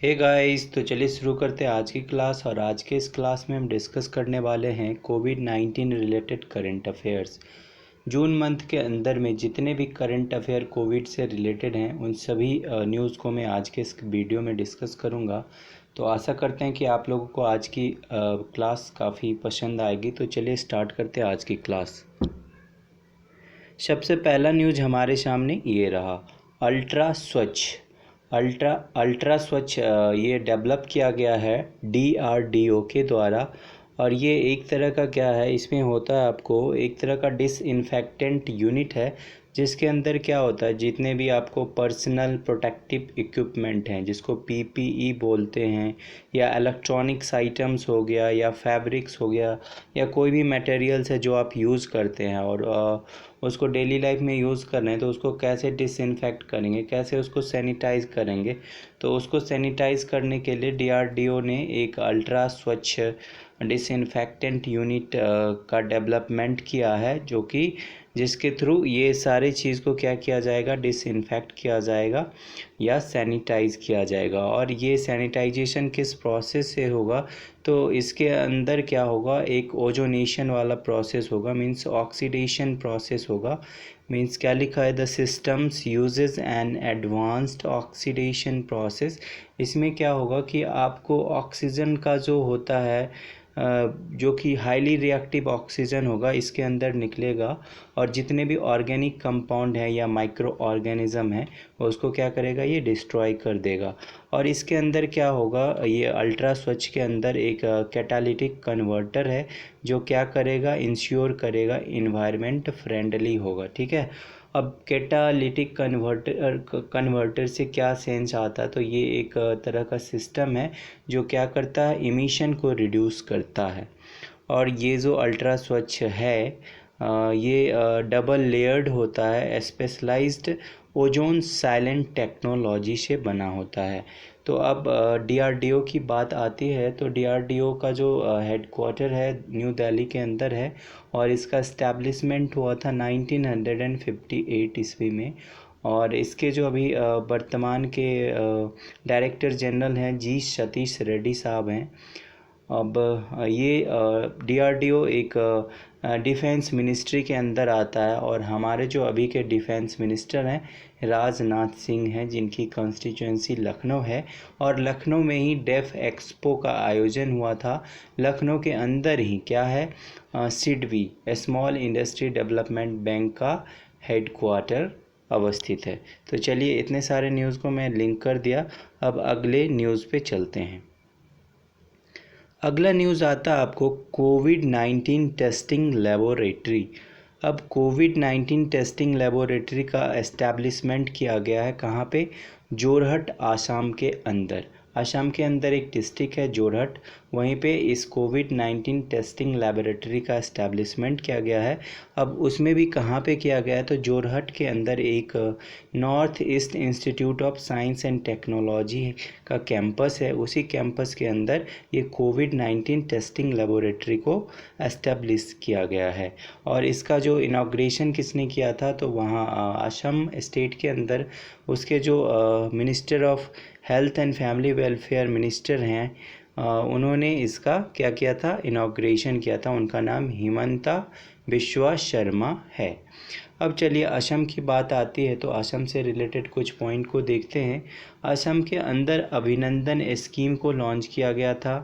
Hey guys, तो चलिए शुरू करते हैं आज की क्लास। और आज के इस क्लास में हम डिस्कस करने वाले हैं कोविड-19 related current affairs. June month के अंदर में जितने भी करंट अफेयर कोविड से रिलेटेड हैं उन सभी न्यूज़ को मैं आज के इस वीडियो में डिस्कस करूंगा। तो आशा करते हैं कि आप लोगों को आज की क्लास काफ़ी पसंद आएगी। तो चलिए स्टार्ट करते हैं आज की क्लास। सबसे पहला न्यूज़ हमारे सामने ये रहा, अल्ट्रा स्वच्छ। अल्ट्रा स्वच्छ ये डेवलप किया गया है DRDO के द्वारा। और ये एक तरह का क्या है, इसमें होता है आपको एक तरह का डिसइंफेक्टेंट यूनिट है, जिसके अंदर क्या होता है, जितने भी आपको पर्सनल प्रोटेक्टिव इक्विपमेंट हैं जिसको PPE बोलते हैं, या इलेक्ट्रॉनिक्स आइटम्स हो गया, या फैब्रिक्स हो गया, या कोई भी मटेरियल्स है जो आप यूज़ करते हैं और उसको डेली लाइफ में यूज़ कर रहे हैं, तो उसको कैसे डिसइंफेक्ट करेंगे, कैसे उसको सैनिटाइज़ करेंगे। तो उसको सैनिटाइज़ करने के लिए DRDO ने एक अल्ट्रा स्वच्छ डिसइंफेक्टेंट यूनिट का डेवलपमेंट किया है, जो कि जिसके थ्रू ये सारी चीज़ को क्या किया जाएगा, डिसइंफेक्ट किया जाएगा या सैनिटाइज़ किया जाएगा। और ये सैनिटाइजेशन किस प्रोसेस से होगा, तो इसके अंदर क्या होगा, एक ओजोनेशन वाला प्रोसेस होगा, मीन्स ऑक्सीडेशन प्रोसेस होगा। मीन्स क्या लिखा है, the systems uses N advanced oxidation process. इसमें क्या होगा कि आपको ऑक्सीजन का जो होता है जो कि हाईली रिएक्टिव ऑक्सीजन होगा, इसके अंदर निकलेगा और जितने भी ऑर्गेनिक कंपाउंड हैं या माइक्रो ऑर्गेनिज्म है उसको क्या करेगा, ये डिस्ट्रॉय कर देगा। और इसके अंदर क्या होगा, ये अल्ट्रा स्वच्छ के अंदर एक कैटालिटिक कन्वर्टर है जो क्या करेगा, इंश्योर करेगा इन्वायरमेंट फ्रेंडली होगा। ठीक है। अब कैटालिटिक कन्वर्टर से क्या सेंस आता है, तो ये एक तरह का सिस्टम है जो क्या करता है, इमिशन को रिड्यूस करता है। और ये जो अल्ट्रा स्वच्छ है ये डबल लेयर्ड होता है, स्पेशलाइज्ड ओजोन साइलेंट टेक्नोलॉजी से बना होता है। तो अब DRDO की बात आती है, तो DRDO का जो हेडक्वार्टर है न्यू दिल्ली के अंदर है, और इसका इस्टेब्लिशमेंट हुआ था 1958 ईस्वी में। और इसके जो अभी वर्तमान के डायरेक्टर जनरल हैं जी सतीश रेड्डी साहब हैं। अब ये DRDO एक डिफेंस मिनिस्ट्री के अंदर आता है, और हमारे जो अभी के डिफेंस मिनिस्टर हैं राजनाथ सिंह हैं, जिनकी कॉन्स्टिट्यूंसी लखनऊ है। और लखनऊ में ही डेफ एक्सपो का आयोजन हुआ था। लखनऊ के अंदर ही क्या है, SIDBI small industry development bank का हेडक्वार्टर अवस्थित है। तो चलिए, इतने सारे न्यूज़ को मैं लिंक कर दिया। अब अगले न्यूज़ पे चलते हैं। अगला न्यूज़ आता है आपको कोविड-19 टेस्टिंग लेबोरेटरी। अब कोविड-19 टेस्टिंग लेबोरेटरी का एस्टैब्लिशमेंट किया गया है कहाँ पे, जोरहट आसाम के अंदर। आसाम के अंदर एक डिस्ट्रिक्ट है जोरहट, वहीं पे इस कोविड-19 टेस्टिंग लेबोरेटरी का एस्टैब्लिशमेंट किया गया है। अब उसमें भी कहाँ पे किया गया है, तो जोरहट के अंदर एक north east institute of science and technology का कैंपस है। उसी कैंपस के अंदर ये कोविड-19 टेस्टिंग लेबोरेटरी को एस्टेब्लिश किया गया है। और इसका जो इनाग्रेशन किसने किया था, तो वहाँ असम स्टेट के अंदर उसके जो minister of health and family welfare minister हैं, उन्होंने इसका क्या किया था, इनाग्रेशन किया था। उनका नाम हिमंता बिश्वा शर्मा है। अब चलिए, असम की बात आती है तो असम से रिलेटेड कुछ पॉइंट को देखते हैं। असम के अंदर अभिनंदन स्कीम को लॉन्च किया गया था।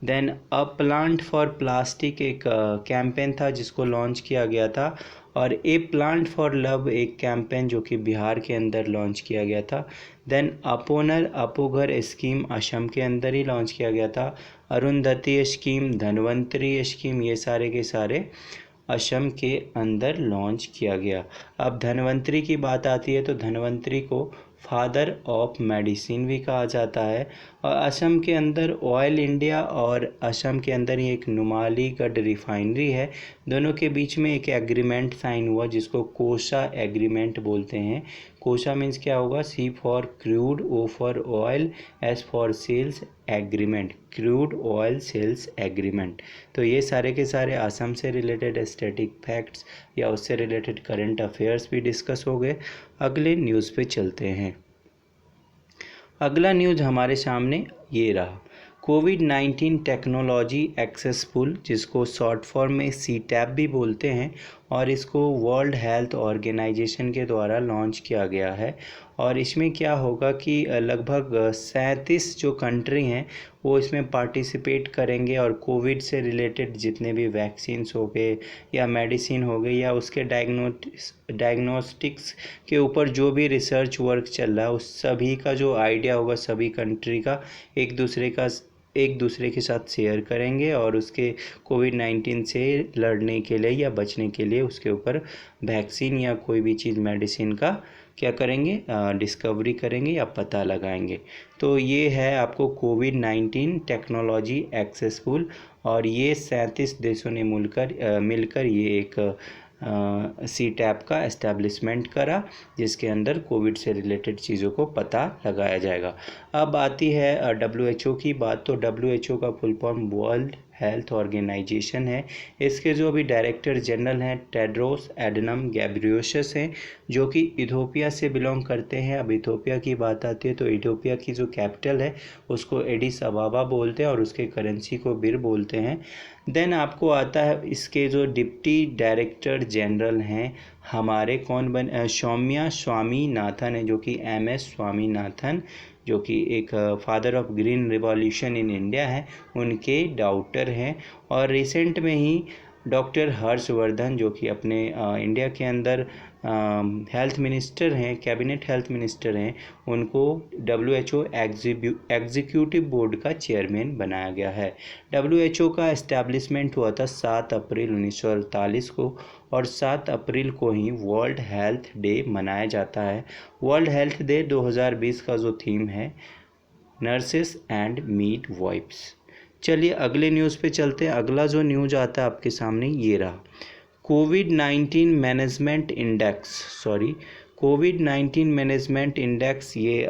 Then a plant for plastic एक कैंपेन था जिसको लॉन्च किया गया था। और ए प्लांट फॉर लव एक कैंपेन जो कि बिहार के अंदर लॉन्च किया गया था। देन अपोनर अपोघर स्कीम असम के अंदर ही लॉन्च किया गया था। अरुंधति स्कीम, धनवंतरी स्कीम, ये सारे के सारे असम के अंदर लॉन्च किया गया। अब धन्वंतरी की बात आती है तो धन्वंतरी को फादर ऑफ मेडिसिन भी कहा जाता है। और असम के अंदर ऑयल इंडिया और असम के अंदर ही एक नुमालीगढ़ रिफाइनरी है, दोनों के बीच में एक एग्रीमेंट साइन हुआ जिसको कोसा एग्रीमेंट बोलते हैं। कोसा मीन्स क्या होगा, C for crude, O for oil, S for sales agreement, crude oil sales agreement. तो ये सारे के सारे असम से रिलेटेड स्टैटिक फैक्ट्स या उससे रिलेटेड करंट अफेयर्स भी डिस्कस हो गए। अगले न्यूज़ पे चलते हैं। अगला न्यूज़ हमारे सामने ये रहा, कोविड-19 टेक्नोलॉजी एक्सेसफुल, जिसको शॉर्ट फॉर्म में CTAP भी बोलते हैं, और इसको वर्ल्ड हेल्थ ऑर्गेनाइजेशन के द्वारा लॉन्च किया गया है। और इसमें क्या होगा कि लगभग 37 जो कंट्री हैं वो इसमें पार्टिसिपेट करेंगे, और कोविड से रिलेटेड जितने भी वैक्सीन्स हो गए या मेडिसिन हो गई या उसके डायग्नोस्टिक्स के ऊपर जो भी रिसर्च वर्क चल रहा है उस सभी का जो आइडिया होगा सभी कंट्री का एक दूसरे के साथ शेयर करेंगे, और उसके कोविड-19 से लड़ने के लिए या बचने के लिए उसके ऊपर वैक्सीन या कोई भी चीज़ मेडिसिन का क्या करेंगे, डिस्कवरी करेंगे या पता लगाएंगे। तो ये है आपको कोविड-19 टेक्नोलॉजी एक्सेसफुल, और ये 37 देशों ने मिलकर ये एक CTAP का एस्टैब्लिशमेंट करा, जिसके अंदर कोविड से रिलेटेड चीज़ों को पता लगाया जाएगा। अब आती है WHO की बात। तो WHO का full form world health organization है। इसके जो अभी डायरेक्टर जनरल हैं टेड्रोस एडनम गैब्रियोसस हैं, जो कि इथोपिया से बिलोंग करते हैं। अब इथोपिया की बात आती है तो इथोपिया की जो कैपिटल है उसको एडिस अबाबा बोलते हैं और उसके करेंसी को बिर बोलते हैं। देन आपको आता है इसके जो डिप्टी डायरेक्टर जनरल हैं हमारे सौम्या स्वामीनाथन है, जो कि MS स्वामीनाथन, जो कि एक father of green revolution in India है, उनके डॉटर हैं। और रिसेंट में ही डॉक्टर हर्षवर्धन, जो कि अपने इंडिया के अंदर हेल्थ मिनिस्टर हैं, कैबिनेट हेल्थ मिनिस्टर हैं, उनको WHO एग्जीक्यूटिव बोर्ड का चेयरमैन बनाया गया है। WHO का एस्टैब्लिशमेंट हुआ था 7 अप्रैल 1948 को, और 7 अप्रैल को ही वर्ल्ड हेल्थ डे मनाया जाता है। वर्ल्ड हेल्थ डे 2020 का जो थीम है, नर्सेस एंड मीट वाइफ्स। चलिए अगले न्यूज़ पे चलते हैं। अगला जो न्यूज़ आता है आपके सामने ये रहा, कोविड-19 मैनेजमेंट इंडेक्स, ये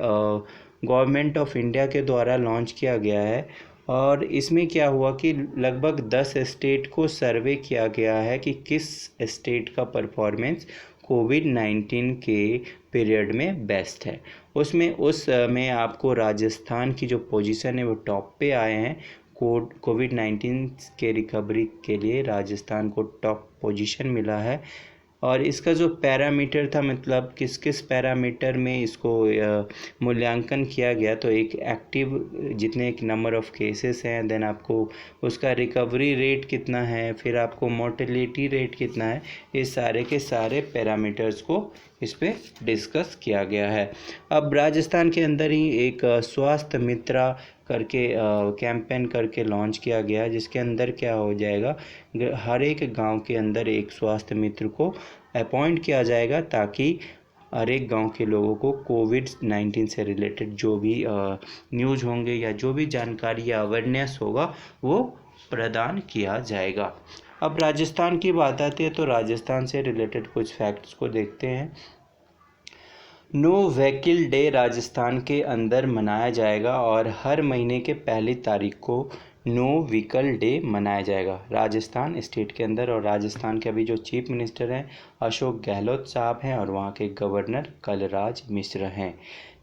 गवर्नमेंट ऑफ इंडिया के द्वारा लॉन्च किया गया है। और इसमें क्या हुआ कि लगभग 10 स्टेट को सर्वे किया गया है कि किस स्टेट का परफॉर्मेंस कोविड-19 के पीरियड में बेस्ट है। उसमें आपको राजस्थान की जो पोजीशन है वो टॉप पे आए हैं। कोविड-19 के रिकवरी के लिए राजस्थान को टॉप पोजीशन मिला है। और इसका जो पैरामीटर था, मतलब किस किस पैरामीटर में इसको मूल्यांकन किया गया, तो एक एक्टिव जितने एक नंबर ऑफ केसेस हैं, देन आपको उसका रिकवरी रेट कितना है, फिर आपको मोर्टेलिटी रेट कितना है, ये सारे के सारे पैरामीटर्स को इस पे डिस्कस किया गया है। अब राजस्थान के अंदर ही एक स्वास्थ्य मित्रा करके कैंपेन करके लॉन्च किया गया, जिसके अंदर क्या हो जाएगा, हर एक गांव के अंदर एक स्वास्थ्य मित्र को अपॉइंट किया जाएगा, ताकि हर एक गांव के लोगों को कोविड-19 से रिलेटेड जो भी न्यूज़ होंगे या जो भी जानकारी या अवेयरनेस होगा वो प्रदान किया जाएगा। अब राजस्थान की बात आती है तो राजस्थान से रिलेटेड कुछ फैक्ट्स को देखते हैं। नो व्हीकल डे राजस्थान के अंदर मनाया जाएगा, और हर महीने के पहली तारीख को नो व्हीकल डे मनाया जाएगा राजस्थान स्टेट के अंदर। और राजस्थान के अभी जो चीफ मिनिस्टर हैं अशोक गहलोत साहब हैं, और वहाँ के गवर्नर कलराज मिश्र हैं।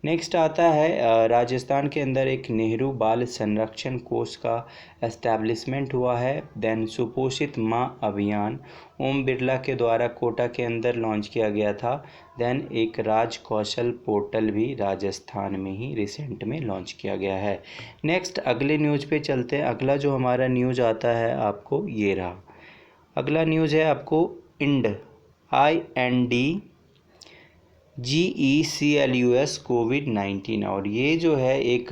नेक्स्ट आता है राजस्थान के अंदर एक नेहरू बाल संरक्षण कोष का एस्टैब्लिशमेंट हुआ है। देन सुपोषित माँ अभियान ओम बिरला के द्वारा कोटा के अंदर लॉन्च किया गया था। देन एक राज कौशल पोर्टल भी राजस्थान में ही रिसेंट में लॉन्च किया गया है। नेक्स्ट अगले न्यूज़ पे चलते हैं। अगला जो हमारा न्यूज़ आता है आपको ये रहा, अगला न्यूज़ है आपको INDGECLUS कोविड-19, और ये जो है एक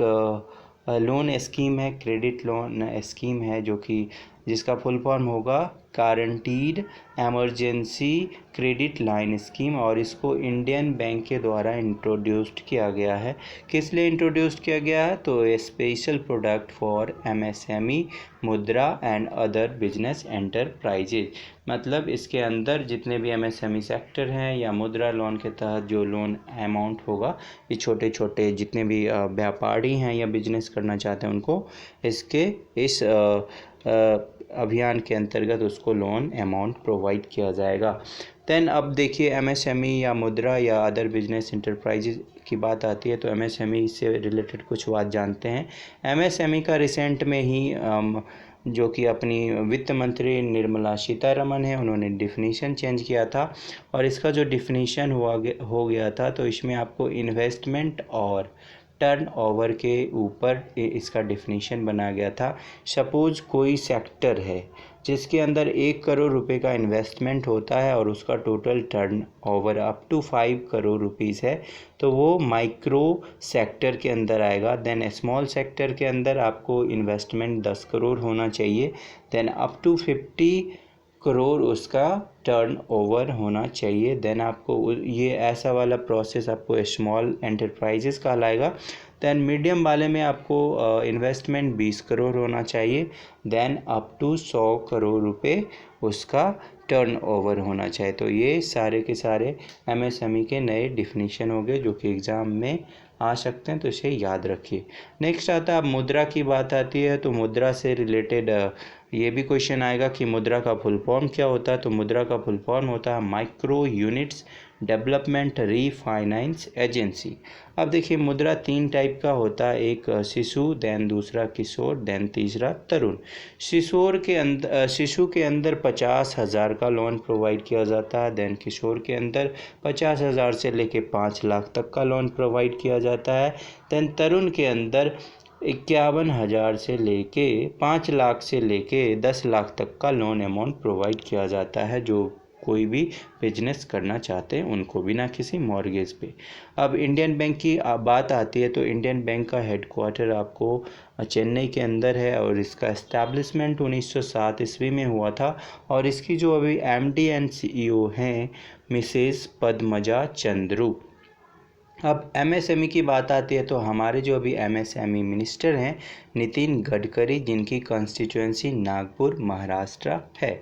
लोन स्कीम है, क्रेडिट लोन स्कीम है, जो कि जिसका फुल फॉर्म होगा guaranteed emergency credit line scheme, और इसको इंडियन बैंक के द्वारा इंट्रोड्यूस्ड किया गया है। किस लिए इंट्रोड्यूस्ड किया गया है, तो स्पेशल प्रोडक्ट फॉर MSME मुद्रा एंड अदर बिजनेस एंटरप्राइजेज, मतलब इसके अंदर जितने भी MSME सेक्टर हैं या मुद्रा लोन के तहत जो लोन अमाउंट होगा, ये छोटे छोटे जितने भी व्यापारी हैं या बिजनेस करना चाहते हैं उनको इस अभियान के अंतर्गत उसको लोन अमाउंट प्रोवाइड किया जाएगा। देन अब देखिए एमएसएमई या मुद्रा या अदर बिजनेस इंटरप्राइजेज की बात आती है तो एमएसएमई से रिलेटेड कुछ बात जानते हैं। एमएसएमई का रिसेंट में ही जो कि अपनी वित्त मंत्री निर्मला सीतारमन है, उन्होंने डिफिनीशन चेंज किया था और इसका जो डिफिनीशन हो गया था तो इसमें आपको इन्वेस्टमेंट और टर्नओवर के ऊपर इसका डिफिनीशन बना गया था। सपोज कोई सेक्टर है जिसके अंदर 1 करोड़ रुपए का इन्वेस्टमेंट होता है और उसका total turnover up to 5 crore rupees है, तो वो माइक्रो सेक्टर के अंदर आएगा। देन स्मॉल सेक्टर के अंदर आपको इन्वेस्टमेंट 10 करोड़ होना चाहिए। देन अप टू 50 करोड़ उसका टर्नओवर होना चाहिए। देन आपको ये ऐसा वाला प्रोसेस आपको स्मॉल एंटरप्राइजेस कहलाएगा। देन मीडियम वाले में आपको इन्वेस्टमेंट 20 करोड़ होना चाहिए। देन अप टू 100 करोड़ रुपए उसका टर्नओवर होना चाहिए। तो ये सारे के सारे एमएसएमई के नए डिफिनीशन हो गए जो कि एग्ज़ाम में आ सकते हैं, तो इसे याद रखिए। नेक्स्ट आता है, अब मुद्रा की बात आती है तो मुद्रा से रिलेटेड ये भी क्वेश्चन आएगा कि मुद्रा का फुल फॉर्म क्या होता है। तो मुद्रा का फुल फॉर्म होता है micro units development refinance agency. अब देखिए मुद्रा 3 टाइप का होता है, एक शिशु, देन दूसरा किशोर, देन तीसरा तरुण। शिशु के अंदर 50,000 का लोन प्रोवाइड किया जाता है। देन किशोर के अंदर 50,000 से लेके 5 लाख तक का लोन प्रोवाइड किया जाता है। देन तरुण के अंदर 51,000 से लेके 5 लाख से लेके 10 लाख तक का लोन अमाउंट प्रोवाइड किया जाता है, जो कोई भी बिजनेस करना चाहते हैं उनको, बिना किसी मॉर्गेज पे। अब इंडियन बैंक की बात आती है तो इंडियन बैंक का हेडक्वार्टर आपको चेन्नई के अंदर है और इसका एस्टैब्लिशमेंट 1907 ईस्वी में हुआ था। और इसकी जो अभी एमडी एंड सीईओ हैं मिसेस पद्मजा चंद्रू। अब एमएसएमई की बात आती है तो हमारे जो अभी एमएसएमई मिनिस्टर हैं नितिन गडकरी, जिनकी कॉन्स्टिट्यूएंसी नागपुर महाराष्ट्र है।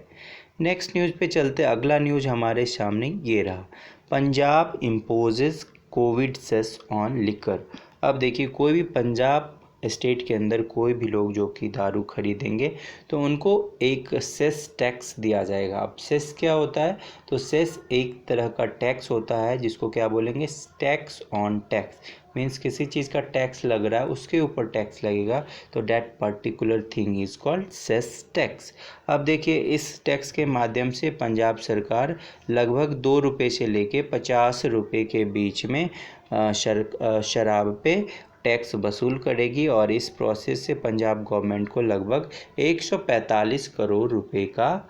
नेक्स्ट न्यूज़ पे चलते, अगला न्यूज़ हमारे सामने ये रहा, Punjab imposes Covid cess on liquor. अब देखिए कोई भी पंजाब स्टेट के अंदर कोई भी लोग जो कि दारू खरीदेंगे तो उनको एक सेस टैक्स दिया जाएगा। अब सेस क्या होता है, तो सेस एक तरह का टैक्स होता है जिसको क्या बोलेंगे, टैक्स ऑन टैक्स। मीन्स किसी चीज़ का टैक्स लग रहा है उसके ऊपर टैक्स लगेगा, तो that particular thing is called cess tax. अब देखिए इस टैक्स के माध्यम से पंजाब सरकार लगभग 2 रुपये से लेके 50 रुपये के बीच में शराब पे टैक्स वसूल करेगी और इस प्रोसेस से पंजाब गवर्नमेंट को लगभग 145 करोड़ रुपए का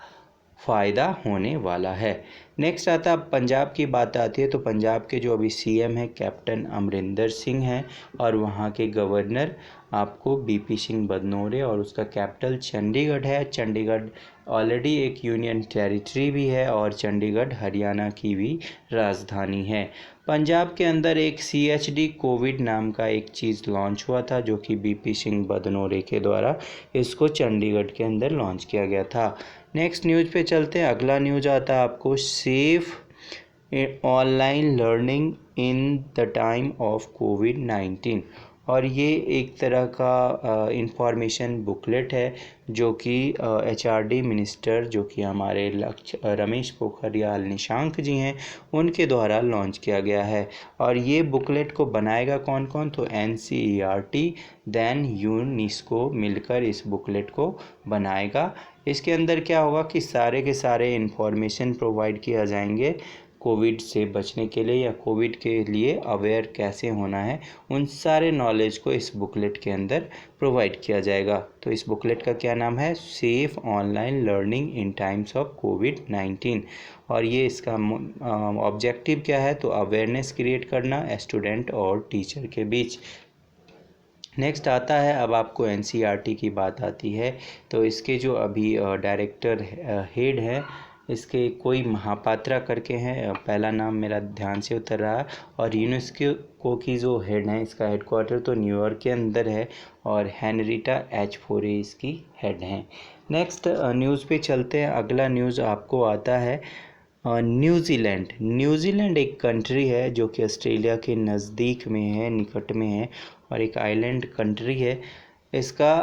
फ़ायदा होने वाला है। नेक्स्ट आता है, पंजाब की बात आती है तो पंजाब के जो अभी सीएम हैं कैप्टन अमरिंदर सिंह हैं और वहाँ के गवर्नर आपको बीपी सिंह बदनोरे, और उसका कैपिटल चंडीगढ़ है। चंडीगढ़ ऑलरेडी एक यूनियन टेरिटरी भी है और चंडीगढ़ हरियाणा की भी राजधानी है। पंजाब के अंदर एक CHD कोविड नाम का एक चीज़ लॉन्च हुआ था जो कि बीपी सिंह बदनोरे के द्वारा इसको चंडीगढ़ के अंदर लॉन्च किया गया था। नेक्स्ट न्यूज़ पे चलते हैं, अगला न्यूज़ आता है आपको safe online learning in the time of कोविड-19। और ये एक तरह का इंफॉर्मेशन बुकलेट है जो कि HRD मिनिस्टर जो कि हमारे रमेश पोखरियाल निशंक जी हैं उनके द्वारा लॉन्च किया गया है। और ये बुकलेट को बनाएगा कौन कौन, तो NCERT देन यूनेस्को मिलकर इस बुकलेट को बनाएगा। इसके अंदर क्या होगा कि सारे के सारे इन्फॉर्मेशन प्रोवाइड किया जाएंगे कोविड से बचने के लिए या कोविड के लिए अवेयर कैसे होना है, उन सारे नॉलेज को इस बुकलेट के अंदर प्रोवाइड किया जाएगा। तो इस बुकलेट का क्या नाम है, safe online learning in times of कोविड-19। और ये इसका ऑब्जेक्टिव क्या है, तो अवेयरनेस क्रिएट करना स्टूडेंट और टीचर के बीच। नेक्स्ट आता है, अब आपको NCERT की बात आती है तो इसके जो अभी डायरेक्टर हेड है इसके कोई महापात्रा करके हैं, पहला नाम मेरा ध्यान से उतर रहा है। और यूनेस्को की जो हेड है इसका हेडक्वार्टर तो न्यूयॉर्क के अंदर है और हेनरीटा H. फोरे इसकी हेड हैं। नेक्स्ट न्यूज़ पे चलते हैं, अगला न्यूज़ आपको आता है न्यूज़ीलैंड। न्यूज़ीलैंड एक कंट्री है जो कि ऑस्ट्रेलिया के नज़दीक में है, निकट में है और एक आइलैंड कंट्री है। इसका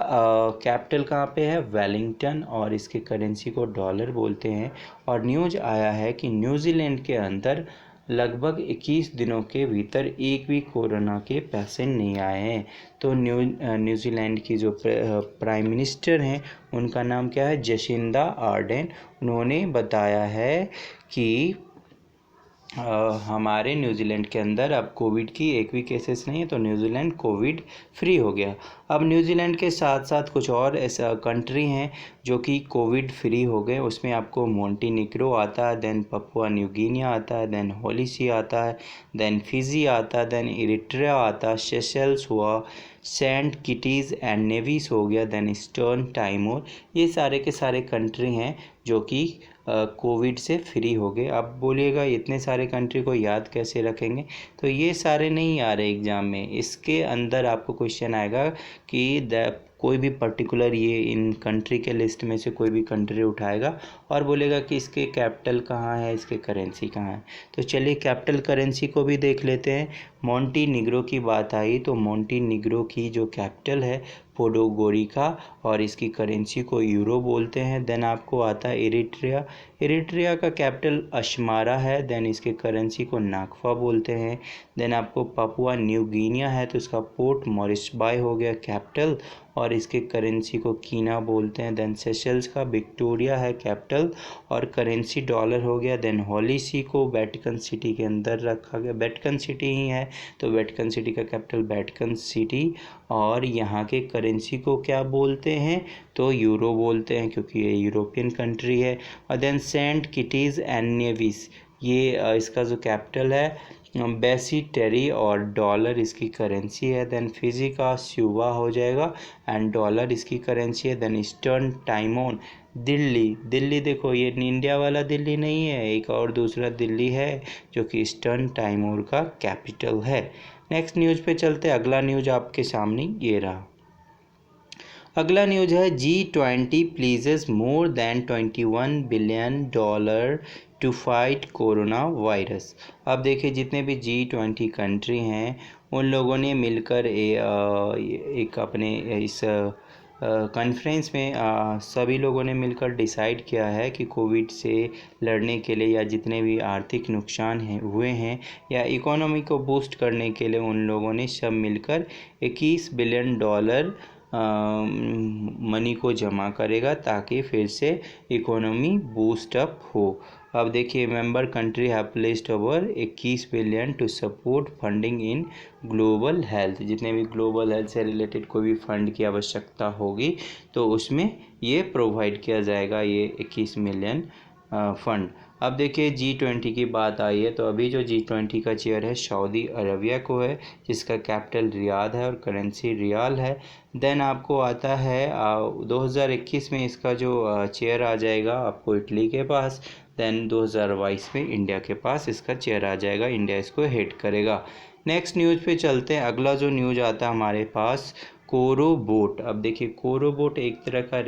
कैपिटल कहाँ पे है, वेलिंगटन, और इसके करेंसी को डॉलर बोलते हैं। और न्यूज़ आया है कि न्यूजीलैंड के अंदर लगभग 21 दिनों के भीतर एक भी कोरोना के पेशेंट नहीं आए हैं। तो न्यूजीलैंड की जो प्राइम मिनिस्टर हैं उनका नाम क्या है, जसिंदा आर्डेन। उन्होंने बताया है कि हमारे न्यूजीलैंड के अंदर अब कोविड की एक भी केसेस नहीं है, तो न्यूजीलैंड कोविड फ्री हो गया। अब न्यूजीलैंड के साथ साथ कुछ और ऐसा कंट्री हैं जो कि कोविड फ्री हो गए। उसमें आपको मोंटीनिग्रो आता है, देन पपुआ न्यू गिनी आता है, देन होलीसी आता है, देन फिजी आता है, देन इरिट्रिया आता है, सेशेल्स हुआ, सेंट किटीज़ एंड नेविस हो गया, देन ईस्टर्न टाइमोर। ये सारे के सारे कंट्री हैं जो कि कोविड से फ्री हो गए। आप बोलिएगा इतने सारे कंट्री को याद कैसे रखेंगे, तो ये सारे नहीं आ रहे एग्ज़ाम में। इसके अंदर आपको क्वेश्चन आएगा कि कोई भी पर्टिकुलर ये इन कंट्री के लिस्ट में से कोई भी कंट्री उठाएगा और बोलेगा कि इसके कैपिटल कहाँ है, इसके करेंसी कहाँ है। तो चलिए कैपिटल करेंसी को भी देख लेते हैं। मोंटीनिग्रो की बात आई तो मोंटीनिग्रो की जो कैपिटल है पोडोगोरिका, और इसकी करेंसी को यूरो बोलते हैं। देन आपको आता है इरिट्रिया। इरिट्रिया का कैपिटल अशमारा है, देन इसके करेंसी को नाकफा बोलते हैं। देन आपको पापुआ न्यू गिनिया है तो इसका पोर्ट मॉरिशबाई हो गया कैपिटल, और इसके करेंसी को कीना बोलते हैं। देन सेशल्स का विक्टोरिया है कैपिटल और करेंसी डॉलर हो गया। देन होलीसी को वेटिकन सिटी के अंदर रखा गया, वेटिकन सिटी ही है तो वेटिकन सिटी का कैपिटल वेटिकन सिटी, और यहाँ के करेंसी को क्या बोलते हैं, तो यूरो बोलते हैं क्योंकि ये यूरोपियन कंट्री है। और then Saint Kitts and Nevis, ये इसका जो कैपिटल है बेसीटेरी, और डॉलर इसकी करेंसी है। देन फिजी का स्यूवा हो जाएगा एंड डॉलर इसकी करेंसी है। देन ईस्टर्न टाइमोन, दिल्ली, दिल्ली देखो ये इंडिया वाला दिल्ली नहीं है, एक और दूसरा दिल्ली है जो कि ईस्टर्न टाइमोर का कैपिटल है। नेक्स्ट न्यूज़ पे चलते, अगला न्यूज़ आपके सामने ये रहा। अगला न्यूज़ है G20 pledges more than $21 billion to fight corona virus. अब देखिए जितने भी G20 कंट्री हैं उन लोगों ने मिलकर एक अपने इस कॉन्फ्रेंस में सभी लोगों ने मिलकर डिसाइड किया है कि कोविड से लड़ने के लिए या जितने भी आर्थिक नुकसान हुए हैं या इकोनॉमी को बूस्ट करने के लिए उन लोगों ने सब मिलकर $21 बिलियन मनी को जमा करेगा ताकि फिर से इकोनॉमी बूस्ट अप हो। अब देखिए member country have placed over 21 billion to support funding in global health. जितने भी ग्लोबल हेल्थ से रिलेटेड कोई भी फंड की आवश्यकता होगी तो उसमें ये प्रोवाइड किया जाएगा, ये 21 मिलियन फंड। अब देखिए G20 की बात आई है तो अभी जो G20 का चेयर है सऊदी अरबिया को है जिसका कैपिटल रियाद है और करेंसी रियाल है। देन आपको आता है 2021 में इसका जो चेयर आ जाएगा आपको इटली के पास। देन 2022 में इंडिया के पास इसका चेयर आ जाएगा, इंडिया इसको हेड करेगा। नेक्स्ट न्यूज़ पे चलते हैं। अगला जो न्यूज़ आता है हमारे पास कोरोबोट। अब देखिए कोरोबोट एक तरह का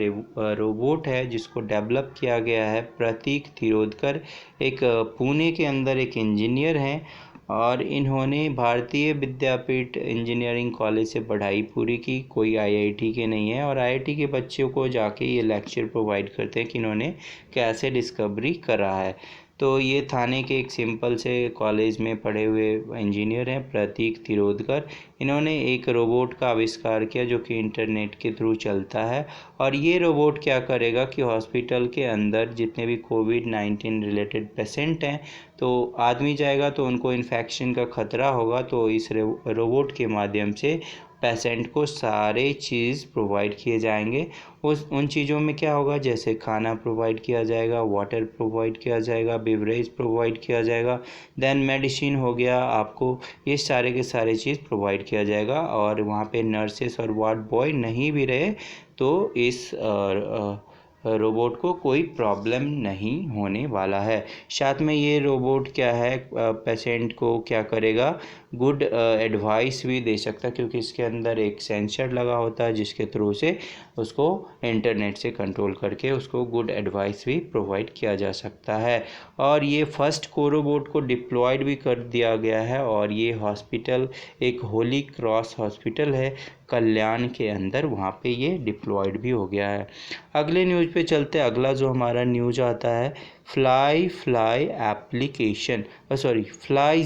रोबोट है जिसको डेवलप किया गया है प्रतीक तिरोदकर, एक पुणे के अंदर एक इंजीनियर हैं और इन्होंने भारतीय विद्यापीठ इंजीनियरिंग कॉलेज से पढ़ाई पूरी की, कोई आईआईटी के नहीं है। और आईआईटी के बच्चों को जाके ये लेक्चर प्रोवाइड करते हैं कि इन्होंने कैसे डिस्कवरी करा है। तो ये थाने के एक सिंपल से कॉलेज में पढ़े हुए इंजीनियर हैं प्रतीक तिरोदकर। इन्होंने एक रोबोट का आविष्कार किया जो कि इंटरनेट के थ्रू चलता है और ये रोबोट क्या करेगा कि हॉस्पिटल के अंदर जितने भी कोविड-19 रिलेटेड पेशेंट हैं तो आदमी जाएगा तो उनको इन्फेक्शन का खतरा होगा, तो इस रोबोट के माध्यम से पेशेंट को सारे चीज़ प्रोवाइड किए जाएंगे। उन चीज़ों में क्या होगा, जैसे खाना प्रोवाइड किया जाएगा, वाटर प्रोवाइड किया जाएगा, बेवरेज प्रोवाइड किया जाएगा, देन मेडिसिन हो गया, आपको ये सारे के सारे चीज़ प्रोवाइड किया जाएगा। और वहाँ पे नर्सेस और वार्ड बॉय नहीं भी रहे तो इस रोबोट को कोई प्रॉब्लम नहीं होने वाला है। साथ में ये रोबोट क्या है पेशेंट को क्या करेगा, गुड एडवाइस भी दे सकता है क्योंकि इसके अंदर एक सेंसर लगा होता है जिसके थ्रू से उसको इंटरनेट से कंट्रोल करके उसको गुड एडवाइस भी प्रोवाइड किया जा सकता है। और ये फर्स्ट कोरोबोट को डिप्लॉयड भी कर दिया गया है और ये हॉस्पिटल एक होली क्रॉस हॉस्पिटल है कल्याण के अंदर वहाँ पे ये डिप्लॉयड भी हो गया है। अगले न्यूज़ पे चलते हैं। अगला जो हमारा न्यूज़ आता है फ्लाई एप्लीकेशन, फ्लाई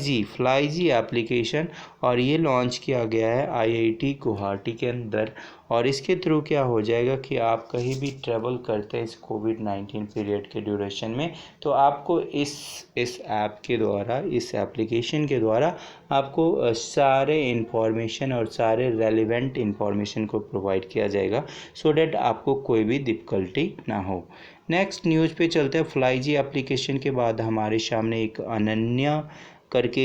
जी एप्लीकेशन, और ये लॉन्च किया गया है आईआईटी गुवाहाटी के अंदर। और इसके थ्रू क्या हो जाएगा कि आप कहीं भी ट्रैवल करते हैं इस कोविड-19 पीरियड के ड्यूरेशन में, तो आपको इस ऐप के द्वारा, इस एप्लीकेशन के द्वारा आपको सारे इंफॉर्मेशन और सारे रेलिवेंट इंफॉर्मेशन को प्रोवाइड किया जाएगा, सो डैट आपको कोई भी डिफ़िकल्टी ना हो। नेक्स्ट न्यूज़ पे चलते हैं। फ्लाई जी एप्लीकेशन के बाद हमारे सामने एक अनन्या करके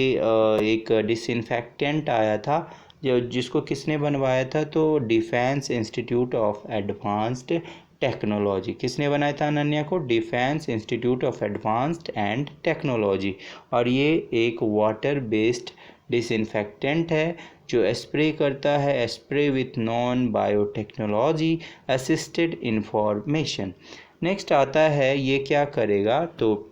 एक डिसइंफेक्टेंट आया था, जिसको किसने बनवाया था, तो defence institute of advanced technology. किसने बनाया था अनन्या को? Defence institute of advanced and technology. और ये एक वाटर बेस्ड डिसइंफेक्टेंट है जो स्प्रे करता है, spray with non biotechnology assisted information. Next आता है, ये क्या करेगा, तो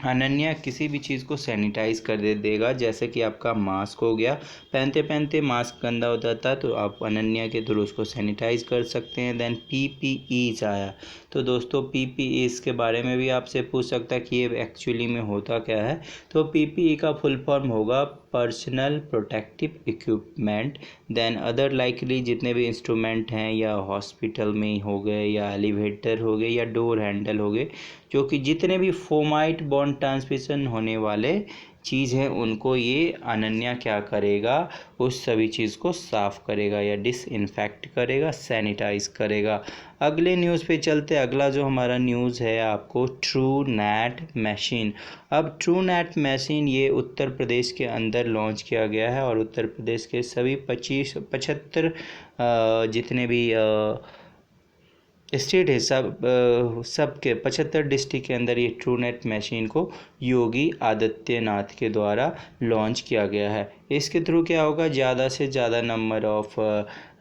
अनन्या किसी भी चीज़ को सैनिटाइज कर देगा। जैसे कि आपका मास्क हो गया, पहनते पहनते मास्क गंदा हो जाता है, तो आप अनन्या के थ्रू उसको सैनिटाइज कर सकते हैं। देन पीपीईज आया, तो दोस्तों पीपीईज के बारे में भी आपसे पूछ सकता है कि ये एक्चुअली में होता क्या है। तो पीपीई का फुल फॉर्म होगा personal protective equipment. Then other likely जितने भी इंस्ट्रूमेंट हैं, या हॉस्पिटल में हो गए, या एलिवेटर हो गए, या डोर हैंडल हो गए, जो कि जितने भी फोमाइट बॉन्ड ट्रांसमिशन होने वाले चीज़ हैं, उनको ये अनन्या क्या करेगा, उस सभी चीज़ को साफ़ करेगा या डिसइंफेक्ट करेगा, सैनिटाइज करेगा। अगले न्यूज़ पे चलते। अगला जो हमारा न्यूज़ है आपको ट्रू नेट मशीन। अब ट्रू नेट मशीन ये उत्तर प्रदेश के अंदर लॉन्च किया गया है, और उत्तर प्रदेश के सभी 75 जितने भी स्टेट है, सब के 75 डिस्ट्रिक्ट के अंदर ये ट्रू नेट मशीन को योगी आदित्यनाथ के द्वारा लॉन्च किया गया है। इसके थ्रू क्या होगा, ज़्यादा से ज़्यादा नंबर ऑफ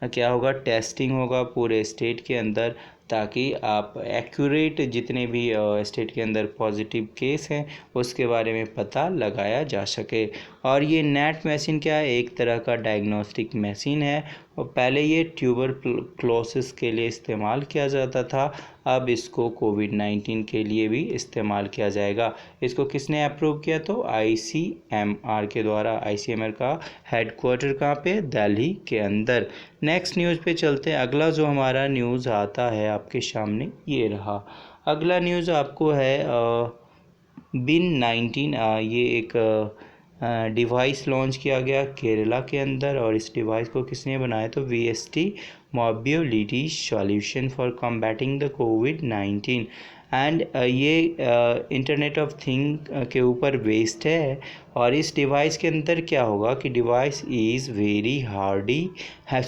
क्या होगा, टेस्टिंग होगा पूरे स्टेट के अंदर, ताकि आप एक्यूरेट जितने भी स्टेट के अंदर पॉजिटिव केस हैं उसके बारे में पता लगाया जा सके। और ये नेट मशीन क्या है, एक तरह का डायग्नोस्टिक मशीन है, और पहले ये ट्यूबरक्लोसिस के लिए इस्तेमाल किया जाता था, अब इसको कोविड-19 के लिए भी इस्तेमाल किया जाएगा। इसको किसने अप्रूव किया, तो आईसीएमआर के द्वारा। आईसीएमआर का हेडक्वार्टर कहाँ पे, दिल्ली के अंदर। नेक्स्ट न्यूज़ पे चलते हैं। अगला जो हमारा न्यूज़ आता है आपके सामने, ये रहा। अगला न्यूज़ आपको है बिन-19। ये एक डिवाइस लॉन्च किया गया केरला के अंदर, और इस डिवाइस को किसने बनाया, तो VST mobility solution for combating the covid. And ये इंटरनेट ऑफ थिंग के ऊपर बेस्ड है। और इस डिवाइस के अंदर क्या होगा कि डिवाइस इज़ वेरी हार्डी है,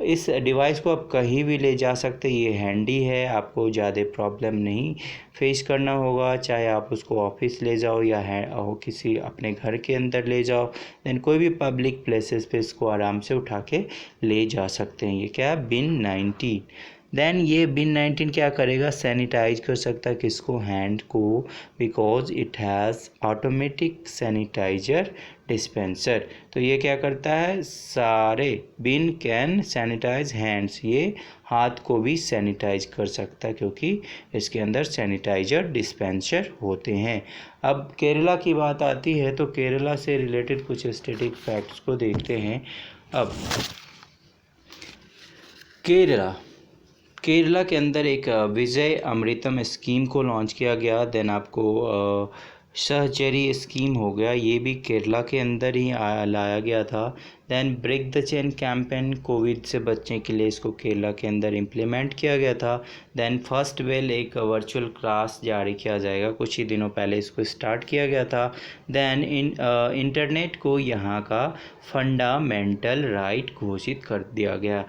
इस डिवाइस को आप कहीं भी ले जा सकते हैं, ये हैंडी है, आपको ज़्यादा प्रॉब्लम नहीं फेस करना होगा। चाहे आप उसको ऑफिस ले जाओ या किसी अपने घर के अंदर ले जाओ, देन कोई भी पब्लिक प्लेसेस पे इसको आराम से उठा के ले जा सकते हैं। ये क्या है, बिन-19। देन ये बिन-19 क्या करेगा, सैनिटाइज कर सकता है किसको, हैंड को, because it has automatic sanitizer dispenser. तो ये क्या करता है, सारे बिन कैन सैनिटाइज हैंड्स, ये हाथ को भी सैनिटाइज कर सकता है क्योंकि इसके अंदर सैनिटाइजर डिस्पेंसर होते हैं। अब केरला की बात आती है, तो केरला से रिलेटेड कुछ स्टैटिक फैक्ट्स को देखते हैं। अब केरला के अंदर एक विजय अमृतम स्कीम को लॉन्च किया गया। देन आपको सहचरी स्कीम हो गया, ये भी केरला के अंदर ही लाया गया था। Then break the chain campaign, Covid से बचने के लिए इसको केरला के अंदर इम्प्लीमेंट किया गया था। देन फर्स्ट वेल, एक वर्चुअल क्लास जारी किया जाएगा, कुछ ही दिनों पहले इसको स्टार्ट किया गया था। देन इंटरनेट को यहाँ का फंडामेंटल राइट घोषित कर दिया गया।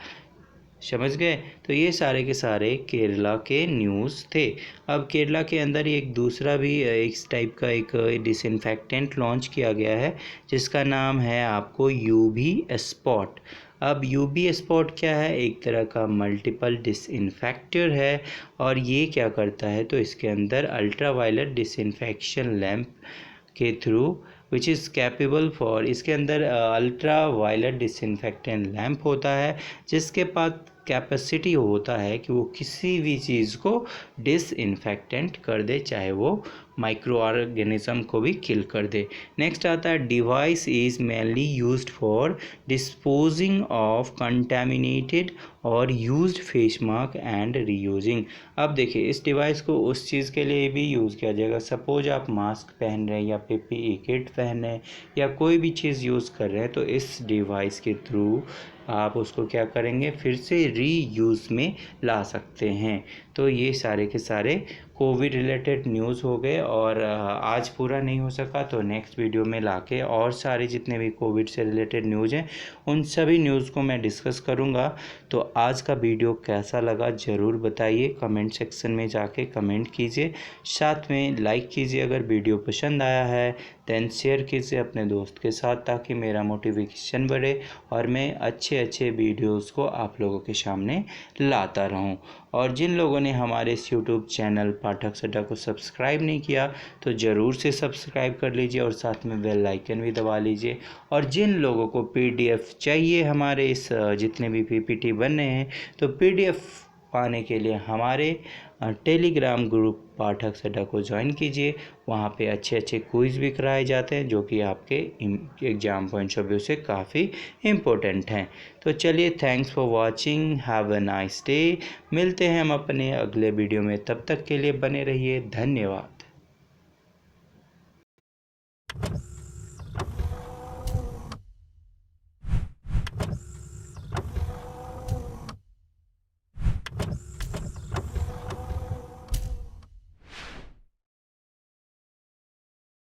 समझ गए, तो ये सारे के सारे केरला के न्यूज़ थे। अब केरला के अंदर एक दूसरा भी इस टाइप का एक डिसइंफेक्टेंट लॉन्च किया गया है, जिसका नाम है आपको यूवी स्पॉट। अब यूवी स्पॉट क्या है, एक तरह का मल्टीपल डिसइंफेक्टर है, और ये क्या करता है, तो इसके अंदर अल्ट्रावायलेट डिसइंफेक्शन लैंप के through which is capable for, इसके अंदर अल्ट्रा वायलेट डिसइंफेक्टेंट लैम्प होता है जिसके पास कैपेसिटी होता है कि वो किसी भी चीज़ को डिसइंफेक्टेंट कर दे, चाहे वो माइक्रो ऑर्गेनिज्म को भी किल कर दे। नेक्स्ट आता है device is mainly used for disposing of contaminated और used face mask and reusing. अब देखिए इस डिवाइस को उस चीज़ के लिए भी यूज़ किया जाएगा, सपोज आप मास्क पहन रहे हैं या PPE किट पहन रहे हैं या कोई भी चीज़ यूज़ कर रहे हैं तो इस डिवाइस के थ्रू आप उसको क्या करेंगे, फिर से रीयूज़ में ला सकते हैं। तो ये सारे के सारे कोविड रिलेटेड न्यूज़ हो गए और आज पूरा नहीं हो सका तो नेक्स्ट वीडियो में लाके और सारे जितने भी कोविड से रिलेटेड न्यूज़ हैं उन सभी न्यूज़ को मैं डिस्कस करूँगा। तो आज का वीडियो कैसा लगा ज़रूर बताइए, कमेंट सेक्शन में जाके कमेंट कीजिए, साथ में लाइक कीजिए अगर वीडियो पसंद आया है, देन शेयर कीजिए अपने दोस्त के साथ ताकि मेरा मोटिवेशन बढ़े और मैं अच्छे वीडियोज़ को आप लोगों के सामने लाता रहूं। और जिन लोगों ने हमारे इस यूट्यूब चैनल पाठक सड्डा को सब्सक्राइब नहीं किया तो ज़रूर से सब्सक्राइब कर लीजिए और साथ में बेल आइकन भी दबा लीजिए। और जिन लोगों को PDF चाहिए हमारे इस जितने भी PPT बन रहे हैं तो PDF पाने के लिए हमारे टेलीग्राम ग्रुप पाठक सड्डा को ज्वाइन कीजिए। वहाँ पे अच्छे क्विज़ भी कराए जाते हैं जो कि आपके एग्ज़ाम पॉइंट्स ऑफ व्यू से काफ़ी इम्पोर्टेंट हैं। तो चलिए, thanks for watching, have a nice day. मिलते हैं हम अपने अगले वीडियो में, तब तक के लिए बने रहिए, धन्यवाद।